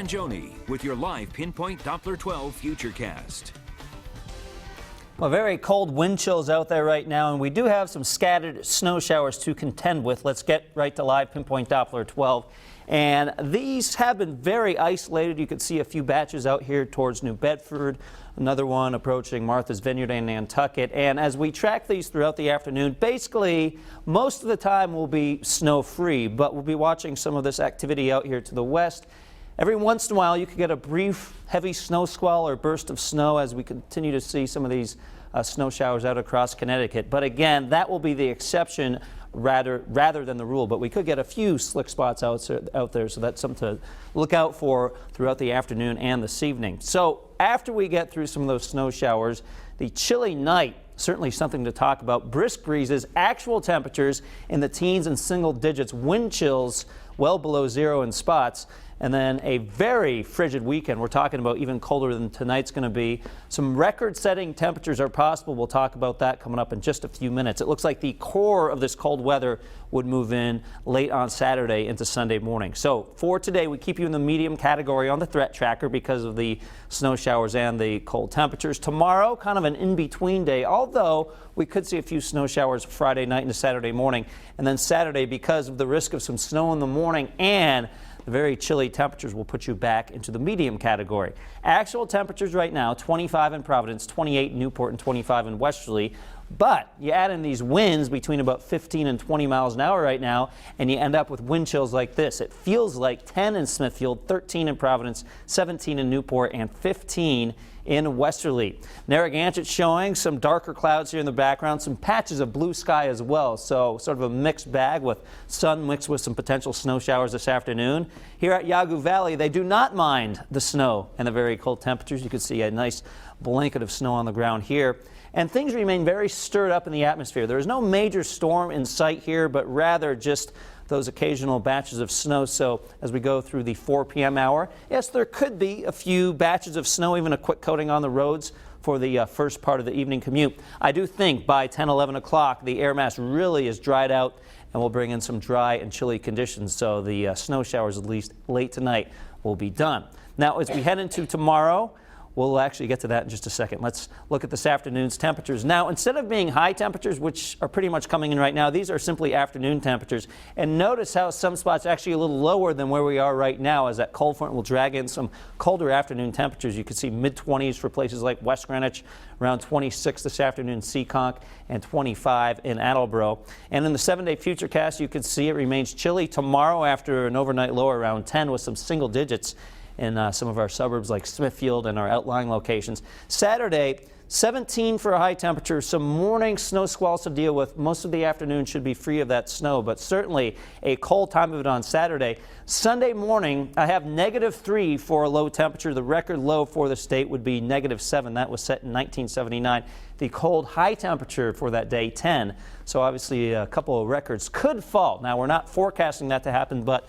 Mangione with your live Pinpoint Doppler 12 Futurecast. Well, very cold wind chills out there right now, and we do have some scattered snow showers to contend with. Let's get right to live Pinpoint Doppler 12. And these have been very isolated. You can see a few batches out here towards New Bedford, another one approaching Martha's Vineyard and Nantucket. And as we track these throughout the afternoon, basically most of the time will be snow-free, but we'll be watching some of this activity out here to the west. Every once in a while, you could get a brief heavy snow squall or burst of snow as we continue to see some of these snow showers out across Connecticut. But again, that will be the exception rather than the rule. But we could get a few slick spots out there, so that's something to look out for throughout the afternoon and this evening. So after we get through some of those snow showers, the chilly night, certainly something to talk about. Brisk breezes, actual temperatures in the teens and single digits, wind chills well below zero in spots, and then a very frigid weekend. We're talking about even colder than tonight's going to be. Some record-setting temperatures are possible. We'll talk about that coming up in just a few minutes. It looks like the core of this cold weather would move in late on Saturday into Sunday morning. So for today, we keep you in the medium category on the threat tracker because of the snow showers and the cold temperatures. Tomorrow, kind of an in-between day, although we could see a few snow showers Friday night into Saturday morning. And then Saturday, because of the risk of some snow in the morning and the very chilly temperatures, will put you back into the medium category. Actual temperatures right now, 25 in Providence, 28 in Newport, and 25 in Westerly. But you add in these winds between about 15 and 20 miles an hour right now, and you end up with wind chills like this. It feels like 10 in Smithfield, 13 in Providence, 17 in Newport, and 15 in Westerly. Narragansett showing some darker clouds here in the background, some patches of blue sky as well. So sort of a mixed bag with sun mixed with some potential snow showers this afternoon. Here at Yawgoo Valley, they do not mind the snow and the very cold temperatures. You can see a nice blanket of snow on the ground here. And things remain very stirred up in the atmosphere. There is no major storm in sight here, but rather just those occasional batches of snow. So as we go through the 4 p.m. hour, yes, there could be a few batches of snow, even a quick coating on the roads for the first part of the evening commute. I do think by 10, 11 o'clock, the air mass really is dried out and will bring in some dry and chilly conditions. So the snow showers, at least late tonight, will be done. Now, as we head into tomorrow, we'll actually get to that in just a second. Let's look at this afternoon's temperatures. Now, instead of being high temperatures, which are pretty much coming in right now, these are simply afternoon temperatures. And notice how some spots are actually a little lower than where we are right now, as that cold front will drag in some colder afternoon temperatures. You can see mid-20s for places like West Greenwich, around 26 this afternoon in Seekonk, and 25 in Attleboro. And in the 7-day Futurecast, you can see it remains chilly tomorrow after an overnight low around 10 with some single digits in some of our suburbs like Smithfield and our outlying locations. Saturday, 17 for a high temperature, some morning snow squalls to deal with. Most of the afternoon should be free of that snow, but certainly a cold time of it on Saturday. Sunday morning, I have -3 for a low temperature. The record low for the state would be -7. That was set in 1979. The cold high temperature for that day, 10. So obviously a couple of records could fall. Now, we're not forecasting that to happen, but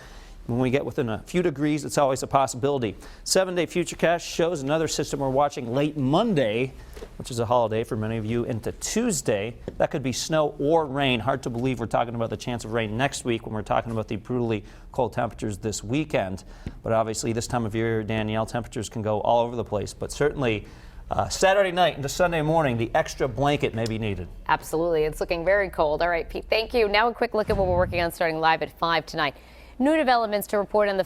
when we get within a few degrees, it's always a possibility. 7-day Futurecast shows another system we're watching late Monday, which is a holiday for many of you, into Tuesday. That could be snow or rain. Hard to believe we're talking about the chance of rain next week when we're talking about the brutally cold temperatures this weekend. But obviously this time of year, Danielle, temperatures can go all over the place. But certainly Saturday night into Sunday morning, the extra blanket may be needed. Absolutely. It's looking very cold. All right, Pete, thank you. Now a quick look at what we're working on starting live at 5 tonight. New developments to report on the